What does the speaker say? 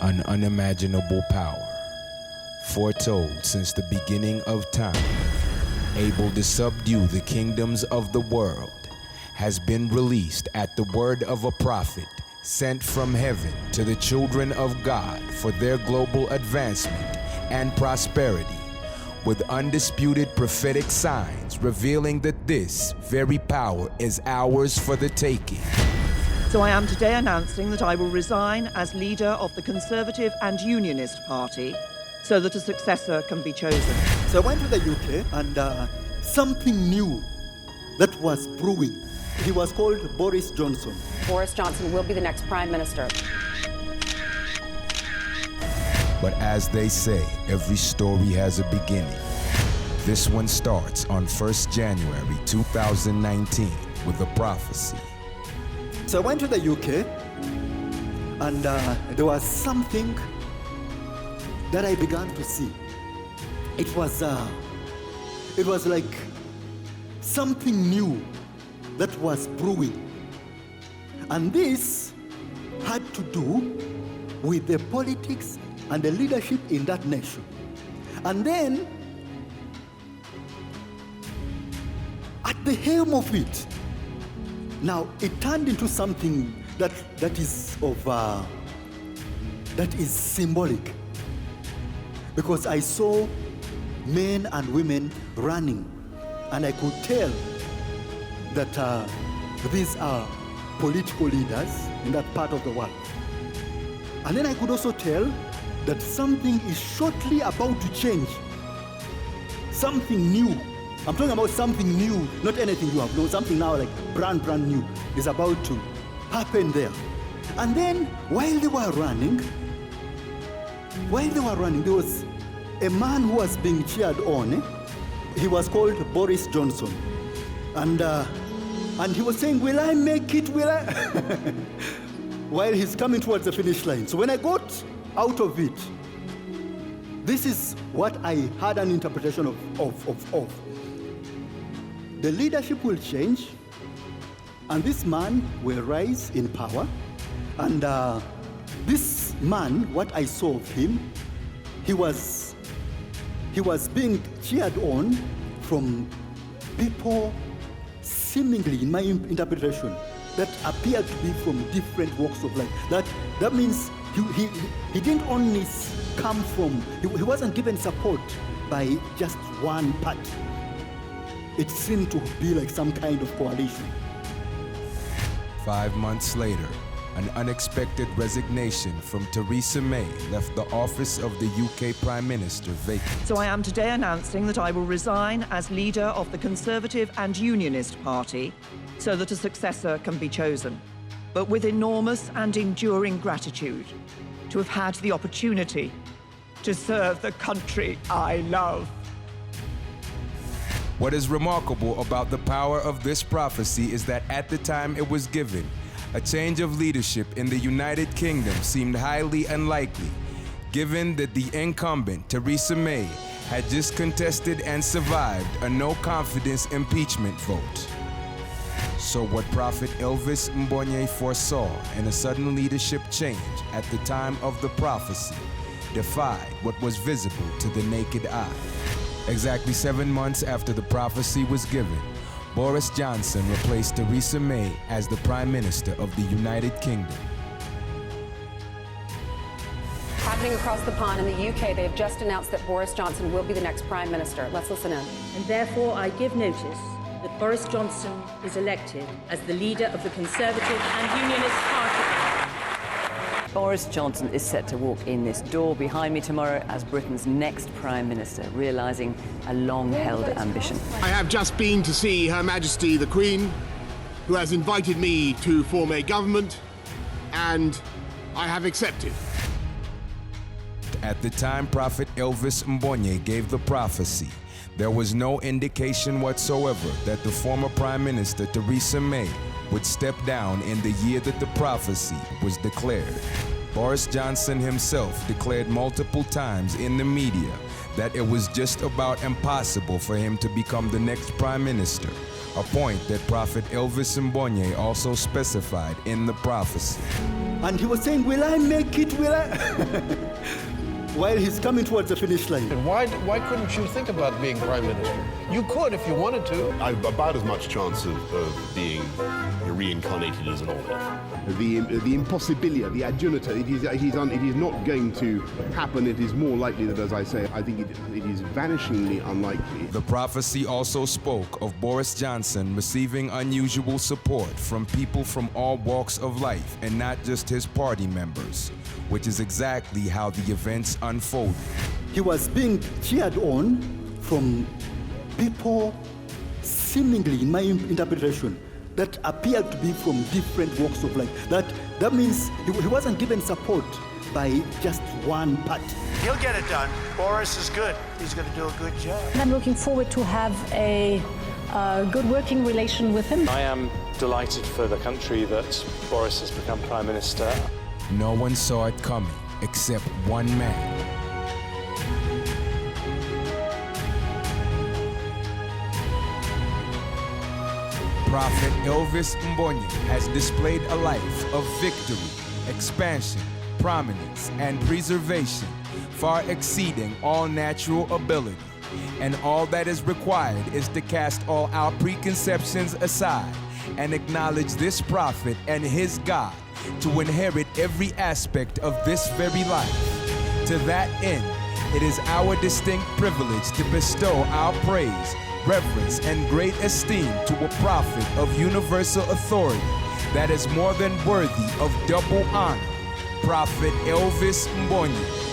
An unimaginable power, foretold since the beginning of time, able to subdue the kingdoms of the world, has been released at the word of a prophet sent from heaven to the children of God for their global advancement and prosperity, with undisputed prophetic signs revealing that this very power is ours for the taking. So I am today announcing that I will resign as leader of the Conservative and Unionist Party so that a successor can be chosen. So I went to the UK and something new that was brewing. He was called Boris Johnson. Boris Johnson will be the next Prime Minister. But as they say, every story has a beginning. This one starts on 1st January 2019 with a prophecy. So I went to the UK and there was something that I began to see. It was like something new that was brewing. And this had to do with the politics and the leadership in that nation. And then, at the helm of it, now it turned into something that is symbolic, because I saw men and women running, and I could tell that these are political leaders in that part of the world. And then I could also tell that something is shortly about to change. Something new. I'm talking about something new, not anything you have known. Something now like brand new is about to happen there. And then while they were running, there was a man who was being cheered on. He was called Boris Johnson. And he was saying, will I make it, will I? While he's coming towards the finish line. So when I got out of it, this is what I had an interpretation of. The leadership will change, and this man will rise in power. And this man, what I saw of him, he was being cheered on from people seemingly, in my interpretation, that appeared to be from different walks of life. That means he didn't only come from, he wasn't given support by just one party. It seemed to be like some kind of coalition. 5 months later, an unexpected resignation from Theresa May left the office of the UK Prime Minister vacant. So I am today announcing that I will resign as leader of the Conservative and Unionist Party so that a successor can be chosen. But with enormous and enduring gratitude to have had the opportunity to serve the country I love. What is remarkable about the power of this prophecy is that at the time it was given, a change of leadership in the United Kingdom seemed highly unlikely, given that the incumbent, Theresa May, had just contested and survived a no-confidence impeachment vote. So what Prophet Elvis Mbonye foresaw in a sudden leadership change at the time of the prophecy defied what was visible to the naked eye. Exactly 7 months after the prophecy was given, Boris Johnson replaced Theresa May as the Prime Minister of the United Kingdom. Happening across the pond in the UK, they have just announced that Boris Johnson will be the next Prime Minister. Let's listen in. And therefore I give notice that Boris Johnson is elected as the leader of the Conservative and Unionist Party. Boris Johnson is set to walk in this door behind me tomorrow as Britain's next Prime Minister, realising a long-held ambition. I have just been to see Her Majesty the Queen, who has invited me to form a government, and I have accepted. At the time Prophet Elvis Mbonye gave the prophecy, there was no indication whatsoever that the former Prime Minister Theresa May would step down in the year that the prophecy was declared. Boris Johnson himself declared multiple times in the media that it was just about impossible for him to become the next Prime Minister, a point that Prophet Elvis Mbonye also specified in the prophecy. And he was saying, will I make it, will I? While he's coming towards the finish line. And why couldn't you think about being prime minister? You could if you wanted to. I've about as much chance of being reincarnated as an olive. The impossibility, the adjunta, it is not going to happen. It is more likely that, as I say, I think it is vanishingly unlikely. The prophecy also spoke of Boris Johnson receiving unusual support from people from all walks of life and not just his party members, which is exactly how the events unfolded. He was being cheered on from people seemingly, in my interpretation, that appeared to be from different walks of life. That means he wasn't given support by just one party. He'll get it done. Boris is good. He's going to do a good job. I'm looking forward to have a good working relation with him. I am delighted for the country that Boris has become Prime Minister. No one saw it coming except one man. Prophet Elvis Mbonye has displayed a life of victory, expansion, prominence, and preservation, far exceeding all natural ability. And all that is required is to cast all our preconceptions aside and acknowledge this prophet and his God to inherit every aspect of this very life. To that end, it is our distinct privilege to bestow our praise, reverence, and great esteem to a prophet of universal authority that is more than worthy of double honor, Prophet Elvis Mbonye.